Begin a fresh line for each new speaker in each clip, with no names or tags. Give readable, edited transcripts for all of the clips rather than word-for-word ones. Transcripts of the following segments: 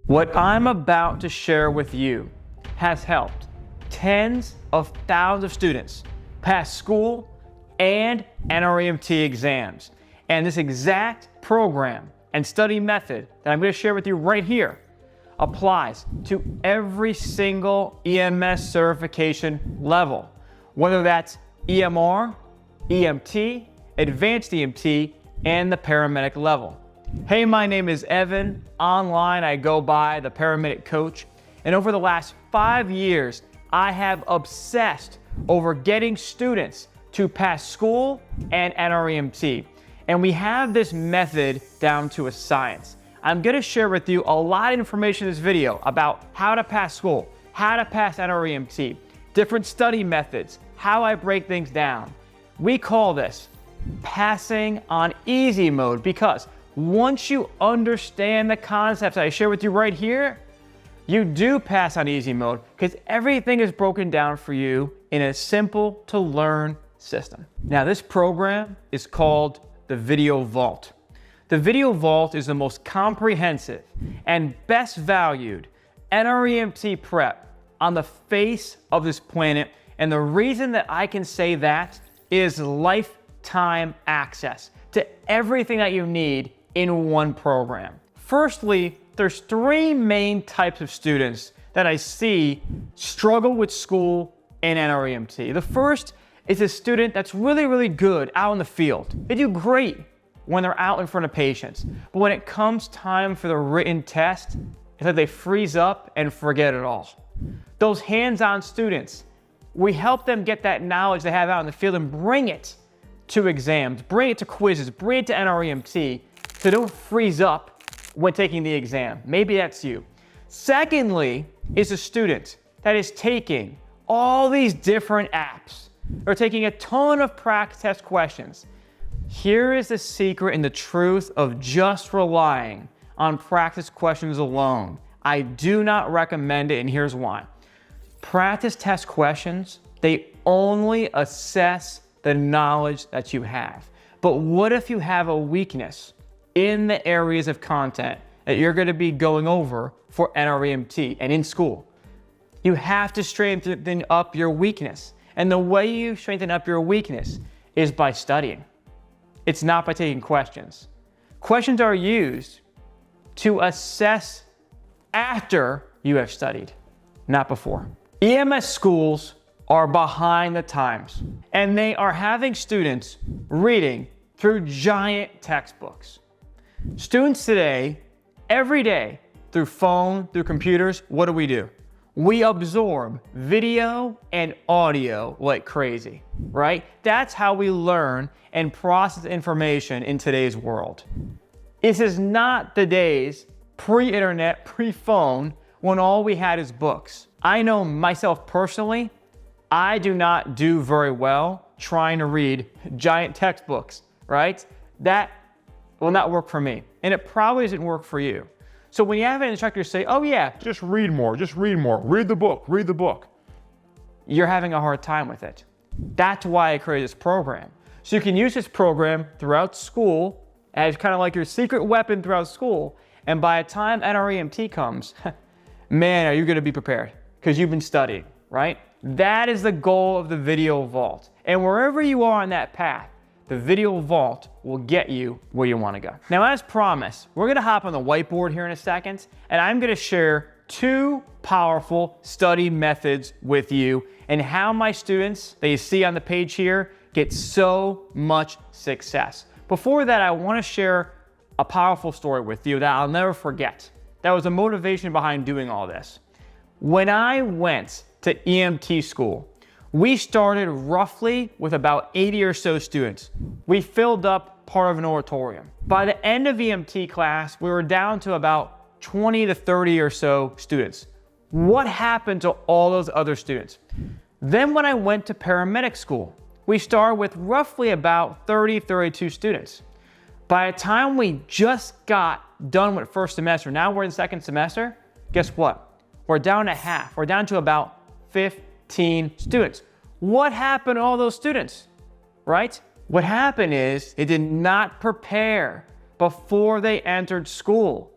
What I'm about to share with you has helped tens of thousands of students pass school and NREMT exams. And this exact program and study method that I'm going to share with you right here applies to every single EMS certification level, whether that's EMR, EMT, Advanced EMT, and the paramedic level. Hey, my name is Evan. Online, I go by the Paramedic Coach. And over the last 5 years, I have obsessed over getting students to pass school and NREMT. And we have this method down to a science. I'm gonna share with you a lot of information in this video about how to pass school, how to pass NREMT, different study methods, how I break things down. We call this passing on easy mode because once you understand the concepts I share with you right here, you do pass on easy mode because everything is broken down for you in a simple to learn system. Now, this program is called the Video Vault. The Video Vault is the most comprehensive and best valued NREMT prep on the face of this planet. And the reason that I can say that is lifetime access to everything that you need in one program. Firstly, there's 3 main types of students that I see struggle with school and NREMT. The first is a student that's really good out in the field. They do great when they're out in front of patients. But when it comes time for the written test, it's like they freeze up and forget it all. Those hands-on students, we help them get that knowledge they have out in the field and bring it to exams, bring it to quizzes, bring it to NREMT, so don't freeze up when taking the exam. Maybe that's you. Secondly, is a student that is taking all these different apps or taking a ton of practice test questions. Here is the secret and the truth of just relying on practice questions alone. I do not recommend it, and here's why. Practice test questions, they only assess the knowledge that you have. But what if you have a weakness in the areas of content that you're going to be going over for NREMT and in school? You have to strengthen up your weakness. And the way you strengthen up your weakness is by studying. It's not by taking questions. Questions are used to assess after you have studied, not before. EMS schools are behind the times, and they are having students reading through giant textbooks. Students today, every day, through phone, through computers, what do? We absorb video and audio like crazy, right? That's how we learn and process information in today's world. This is not the days pre-internet, pre-phone, when all we had is books. I know myself personally, I do not do very well trying to read giant textbooks, right? That will not work for me, and it probably doesn't work for you. So when you have an instructor say, oh yeah, just read more, read the book, you're having a hard time with it. That's why I created this program. So you can use this program throughout school as kind of like your secret weapon throughout school, and by the time NREMT comes, man, are you gonna be prepared, because you've been studying, right? That is the goal of the Video Vault. And wherever you are on that path, the Video Vault will get you where you want to go. Now, as promised, we're going to hop on the whiteboard here in a second, and I'm going to share 2 powerful study methods with you and how my students that you see on the page here get so much success. Before that, I want to share a powerful story with you that I'll never forget. That was the motivation behind doing all this. When I went to EMT school, we started roughly with about 80 or so students. We filled up part of an auditorium. By the end of EMT class, we were down to about 20 to 30 or so students. What happened to all those other students? Then when I went to paramedic school, we started with roughly about 30, 32 students. By the time we just got done with first semester, now we're in second semester, guess what? We're down to half. We're down to about 15 students. What happened to all those students, right? What happened is they did not prepare before they entered school.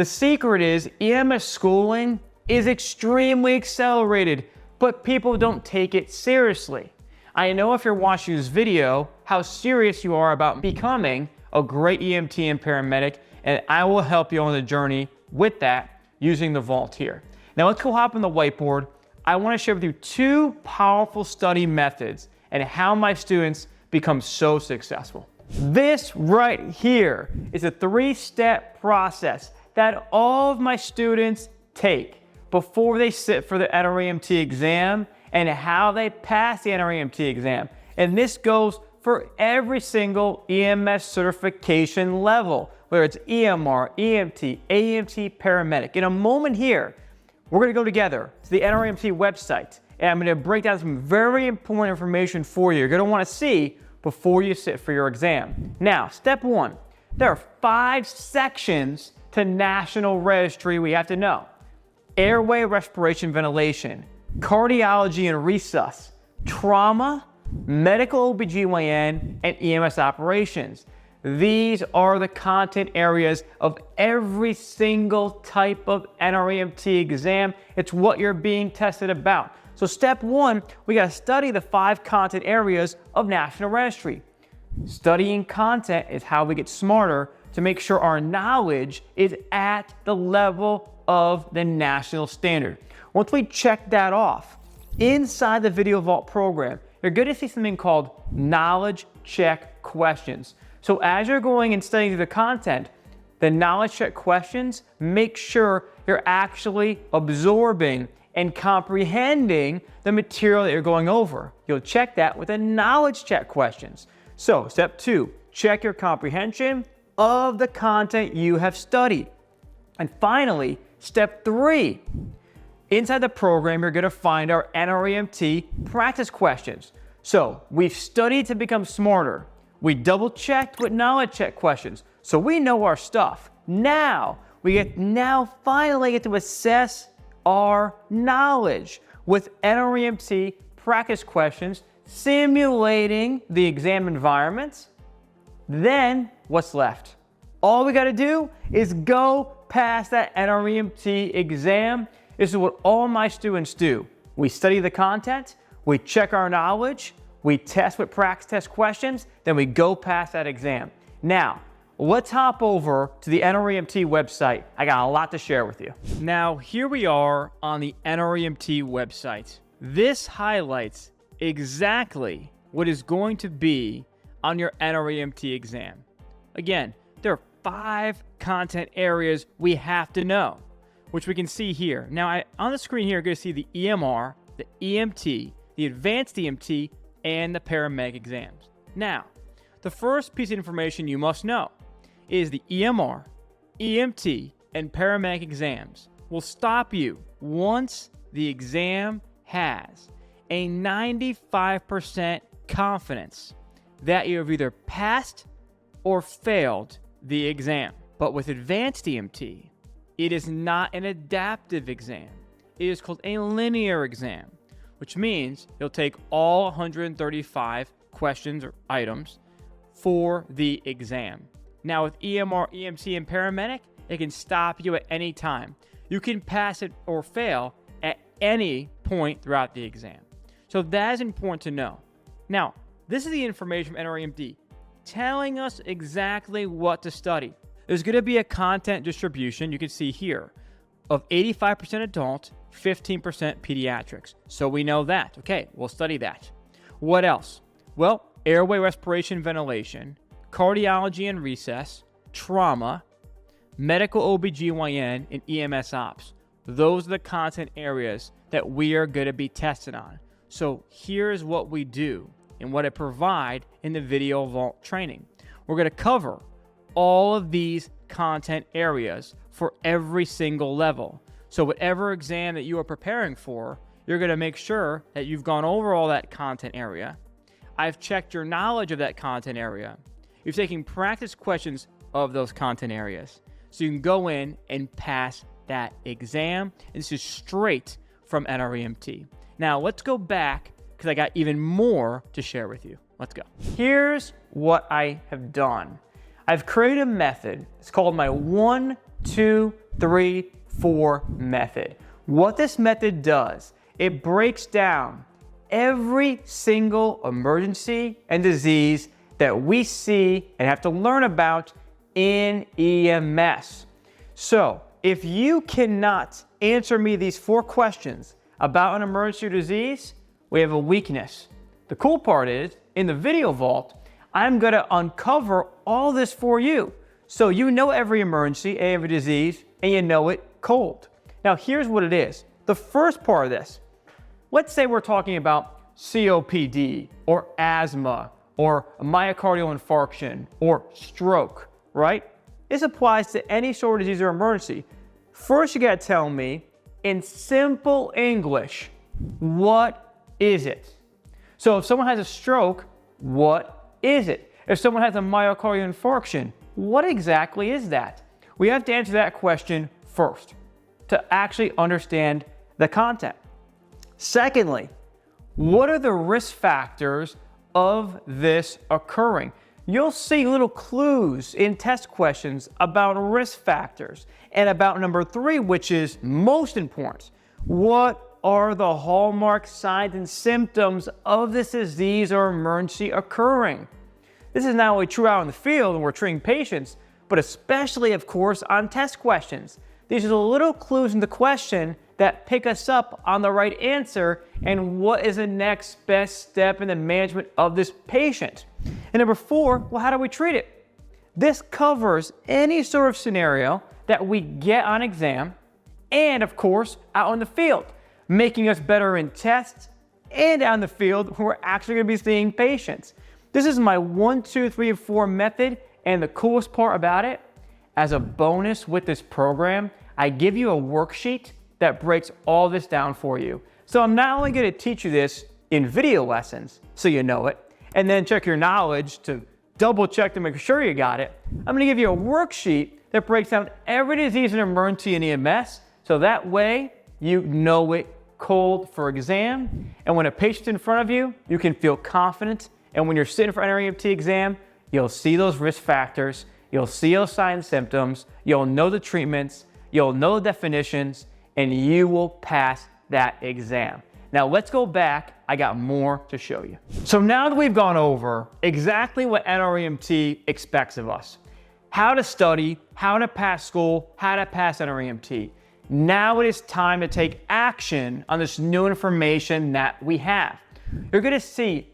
The secret is EMS schooling is extremely accelerated, but people don't take it seriously. I know if you're watching this video, how serious you are about becoming a great EMT and paramedic, and I will help you on the journey with that using the vault here. Now let's go hop on the whiteboard. I want to share with you 2 powerful study methods and how my students become so successful. This right here is a 3-step process that all of my students take before they sit for the NREMT exam and how they pass the NREMT exam. And this goes for every single EMS certification level, whether it's EMR, EMT, AEMT, paramedic. In a moment here, we're gonna go together to the NREMT website, and I'm gonna break down some very important information for you. You're gonna wanna see before you sit for your exam. Now, step 1, there are 5 sections to National Registry we have to know. Airway, respiration, ventilation, cardiology and resus, trauma, medical OBGYN, and EMS operations. These are the content areas of every single type of NREMT exam. It's what you're being tested about. So step 1, we gotta study the 5 content areas of National Registry. Studying content is how we get smarter to make sure our knowledge is at the level of the national standard. Once we check that off, inside the Video Vault program, you're going to see something called knowledge check questions. So as you're going and studying the content, the knowledge check questions make sure you're actually absorbing and comprehending the material that you're going over. You'll check that with the knowledge check questions. So step 2, check your comprehension of the content you have studied. And finally, step 3, inside the program, you're gonna find our NREMT practice questions. So we've studied to become smarter. We double checked with knowledge check questions. So we know our stuff. Now, finally get to assess our knowledge with NREMT practice questions, simulating the exam environments. Then what's left? All we gotta do is go pass that NREMT exam. This is what all my students do. We study the content, we check our knowledge, we test with practice test questions, then we go pass that exam. Now, let's hop over to the NREMT website. I got a lot to share with you. Now, here we are on the NREMT website. This highlights exactly what is going to be on your NREMT exam. Again, there are 5 content areas we have to know, which we can see here. Now, on the screen here, you're going to see the EMR, the EMT, the advanced EMT, and the paramedic exams. Now, the first piece of information you must know is the EMR, EMT, and paramedic exams will stop you once the exam has a 95% confidence that you have either passed or failed the exam. But with advanced EMT, it is not an adaptive exam. It is called a linear exam, which means you'll take all 135 questions or items for the exam. Now with EMR, EMT, and paramedic, it can stop you at any time. You can pass it or fail at any point throughout the exam. So that is important to know. Now, this is the information from NREMT telling us exactly what to study. There's going to be a content distribution, you can see here, of 85% adult, 15% pediatrics. So we know that. Okay, we'll study that. What else? Well, airway, respiration, ventilation, cardiology and resus, trauma, medical OBGYN, and EMS ops. Those are the content areas that we are going to be tested on. So here's what we do and what I provide in the Video Vault training. We're going to cover all of these content areas for every single level. So whatever exam that you are preparing for, you're going to make sure that you've gone over all that content area. I've checked your knowledge of that content area. You've taken practice questions of those content areas. So you can go in and pass that exam. And this is straight from NREMT. Now let's go back because I got even more to share with you. Let's go. Here's what I have done. I've created a method. It's called my 1, 2, 3, 4 method. What this method does, it breaks down every single emergency and disease that we see and have to learn about in EMS. So if you cannot answer me these 4 questions about an emergency or disease, we have a weakness. The cool part is, in the video vault, I'm gonna uncover all this for you. So you know every emergency, every disease, and you know it cold. Now here's what it is. The first part of this, let's say we're talking about COPD or asthma or a myocardial infarction or stroke, right? This applies to any sort of disease or emergency. First, you gotta tell me in simple English, what is it? So if someone has a stroke, what is it? If someone has a myocardial infarction, what exactly is that? We have to answer that question first to actually understand the content. Secondly, what are the risk factors of this occurring? You'll see little clues in test questions about risk factors and about number 3, which is most important. What are the hallmark signs and symptoms of this disease or emergency occurring? This is not only true out in the field when we're treating patients, but especially, of course, on test questions. These are the little clues in the question that pick us up on the right answer and what is the next best step in the management of this patient. And number 4, well, how do we treat it? This covers any sort of scenario that we get on exam and, of course, out in the field, making us better in tests and out in the field where we're actually going to be seeing patients. This is my 1, 2, 3, and 4 method, and the coolest part about it, as a bonus with this program, I give you a worksheet that breaks all this down for you. So I'm not only going to teach you this in video lessons so you know it, and then check your knowledge to double check to make sure you got it. I'm going to give you a worksheet that breaks down every disease and emergency in EMS, so that way you know it cold for exam, and when a patient's in front of you, you can feel confident, and when you're sitting for an NREMT exam, you'll see those risk factors, you'll see those signs and symptoms, you'll know the treatments, you'll know the definitions, and you will pass that exam. Now let's go back, I got more to show you. So now that we've gone over exactly what NREMT expects of us, how to study, how to pass school, how to pass NREMT, now it is time to take action on this new information that we have. You're gonna see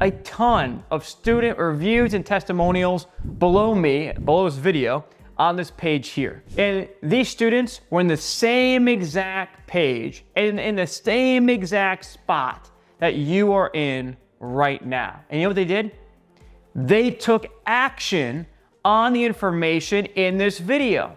a ton of student reviews and testimonials below me, below this video, on this page here. And these students were in the same exact page and in the same exact spot that you are in right now. And you know what they did? They took action on the information in this video.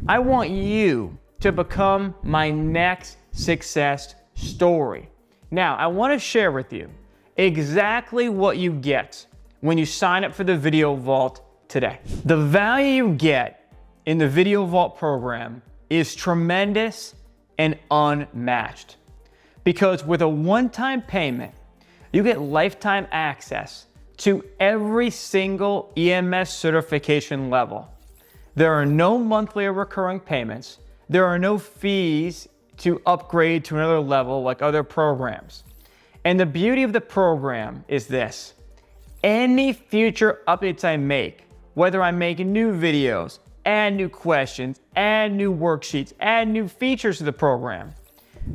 I want you to become my next success story. Now, I want to share with you exactly what you get when you sign up for the Video Vault today. The value you get in the Video Vault program is tremendous and unmatched. Because with a one-time payment, you get lifetime access to every single EMS certification level. There are no monthly or recurring payments. There are no fees to upgrade to another level like other programs. And the beauty of the program is this: any future updates I make, whether I'm making new videos, add new questions, add new worksheets, add new features to the program,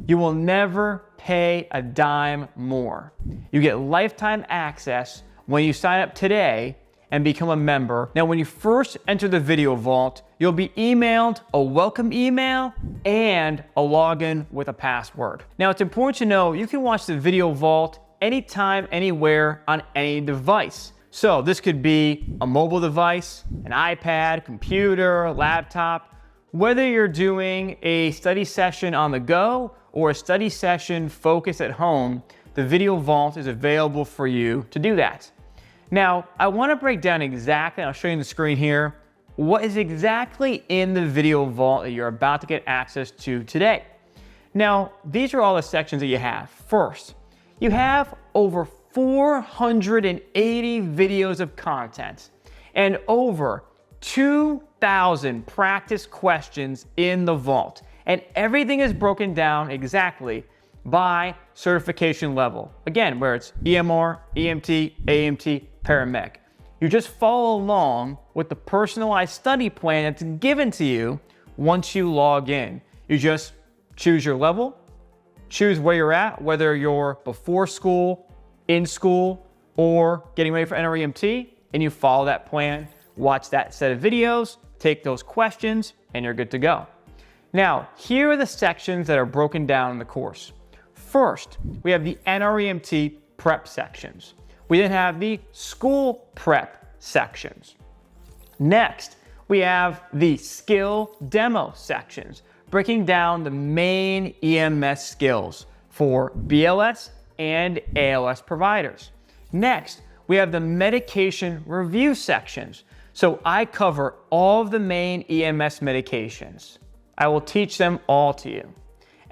you will never pay a dime more. You get lifetime access when you sign up today and become a member. Now, when you first enter the Video Vault, you'll be emailed a welcome email and a login with a password. Now, it's important to know you can watch the Video Vault anytime, anywhere, on any device. So this could be a mobile device, an iPad, computer, laptop. Whether you're doing a study session on the go or a study session focused at home, the Video Vault is available for you to do that. Now, I want to break down exactly, I'll show you on the screen here, what is exactly in the Video Vault that you're about to get access to today. Now, these are all the sections that you have. First, you have over 480 videos of content and over 2,000 practice questions in the vault, and everything is broken down exactly by certification level. Again, where it's EMR, EMT, AEMT, Paramedic. You just follow along with the personalized study plan that's given to you once you log in. You just choose your level, choose where you're at, whether you're before school, in school, or getting ready for NREMT, and you follow that plan, watch that set of videos, take those questions, and you're good to go. Now, here are the sections that are broken down in the course. First, we have the NREMT prep sections. We then have the school prep sections. Next, we have the skill demo sections, breaking down the main EMS skills for BLS and ALS providers. Next, we have the medication review sections. So I cover all of the main EMS medications. I will teach them all to you.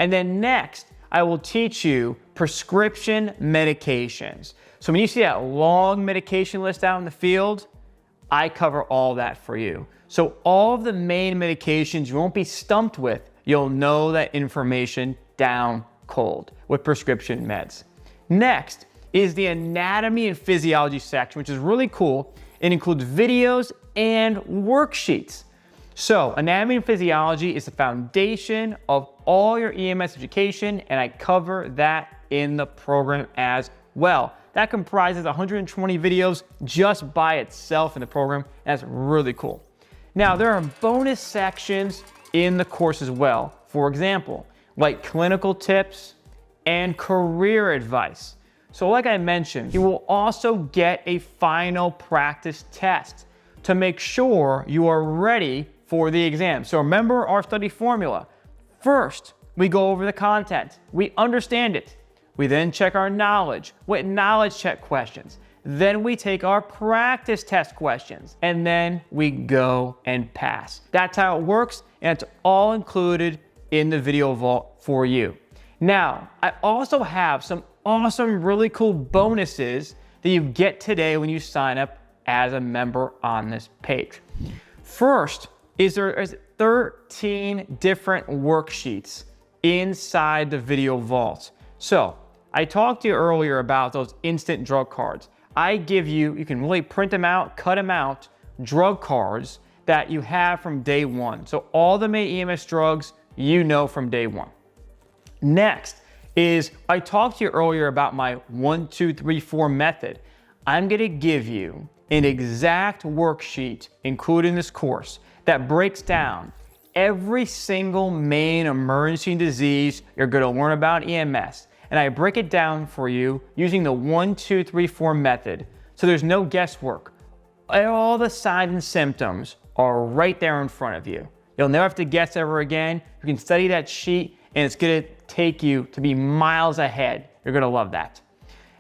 And then next, I will teach you prescription medications. So when you see that long medication list out in the field, I cover all that for you. So all of the main medications you won't be stumped with, you'll know that information down cold with prescription meds. Next is the anatomy and physiology section, which is really cool. It includes videos and worksheets. So anatomy and physiology is the foundation of all your EMS education, and I cover that in the program as well. That comprises 120 videos just by itself in the program. That's really cool. Now, there are bonus sections in the course as well. For example, like clinical tips and career advice. So like I mentioned, you will also get a final practice test to make sure you are ready for the exam. So remember our study formula. First, we go over the content. We understand it. We then check our knowledge with knowledge check questions. Then we take our practice test questions, and then we go and pass. That's how it works, and it's all included in the video vault for you. Now, I also have some awesome, really cool bonuses that you get today when you sign up as a member on this page. First, there is 13 different worksheets inside the video vault. So I talked to you earlier about those instant drug cards. I give you, you can really print them out, cut them out, drug cards that you have from day one. So all the main EMS drugs you know from day one. Next is, I talked to you earlier about my 1, 2, 3, 4 method. I'm gonna give you an exact worksheet included in this course that breaks down every single main emergency disease you're gonna learn about EMS. And I break it down for you using the 1, 2, 3, 4 method. So there's no guesswork. All the signs and symptoms are right there in front of you. You'll never have to guess ever again. You can study that sheet and it's gonna take you to be miles ahead. You're gonna love that.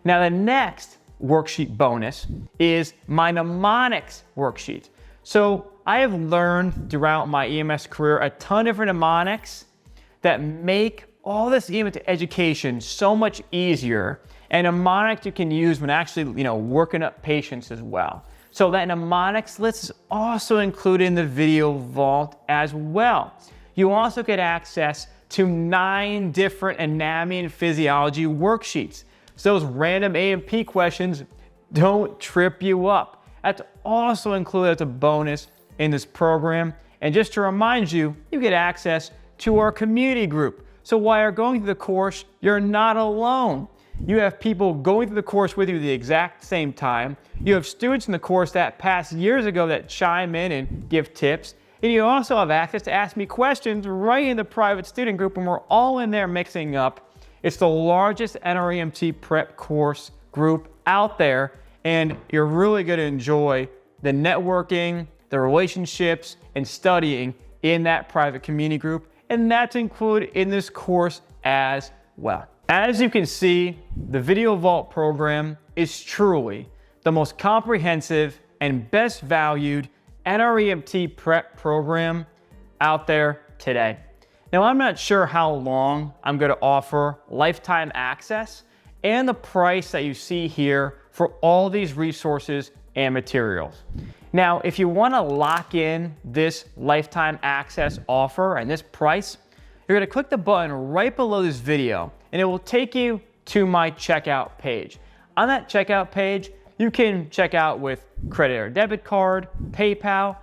Now the next worksheet bonus is my mnemonics worksheet. So I have learned throughout my EMS career a ton of different mnemonics that make all this EMS education so much easier, and mnemonics you can use when actually, working up patients as well. So that mnemonics list is also included in the video vault as well. You also get access to 9 different anatomy and physiology worksheets. So those random A&P questions don't trip you up. That's also included as a bonus in this program. And just to remind you, you get access to our community group. So while you're going through the course, you're not alone. You have people going through the course with you at the exact same time. You have students in the course that passed years ago that chime in and give tips. And you also have access to ask me questions right in the private student group, and we're all in there mixing up. It's the largest NREMT prep course group out there, and you're really going to enjoy the networking, the relationships, and studying in that private community group. And that's included in this course as well. As you can see, the Video Vault program is truly the most comprehensive and best valued NREMT prep program out there today. Now, I'm not sure how long I'm going to offer lifetime access and the price that you see here for all these resources and materials. Now, if you want to lock in this lifetime access offer and this price, you're going to click the button right below this video and it will take you to my checkout page. On that checkout page, you can check out with credit or debit card, PayPal,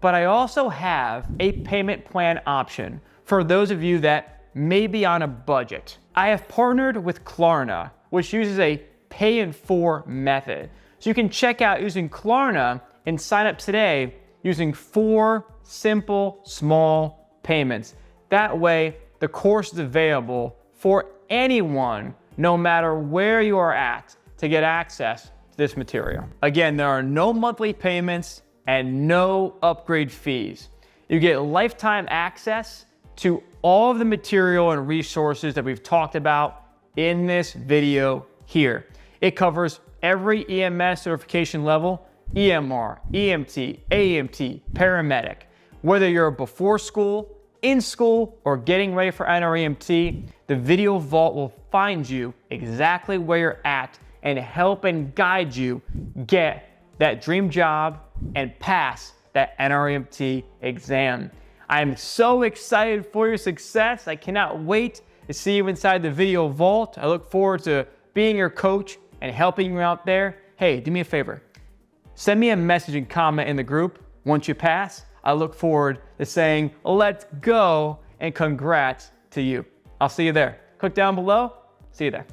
but I also have a payment plan option for those of you that may be on a budget. I have partnered with Klarna, which uses a pay in 4 method. So you can check out using Klarna and sign up today using 4 simple, small payments. That way, the course is available for anyone, no matter where you are at, to get access to this material. Again, there are no monthly payments and no upgrade fees. You get lifetime access to all of the material and resources that we've talked about in this video here. It covers every EMS certification level: EMR, EMT, AEMT, Paramedic. Whether you're before school, in school, or getting ready for NREMT, the Video Vault will find you exactly where you're at and help and guide you get that dream job and pass that NREMT exam. I am so excited for your success. I cannot wait to see you inside the Video Vault. I look forward to being your coach and helping you out there. Hey, do me a favor. Send me a message and comment in the group once you pass. I look forward to saying, let's go, and congrats to you. I'll see you there. Click down below. See you there.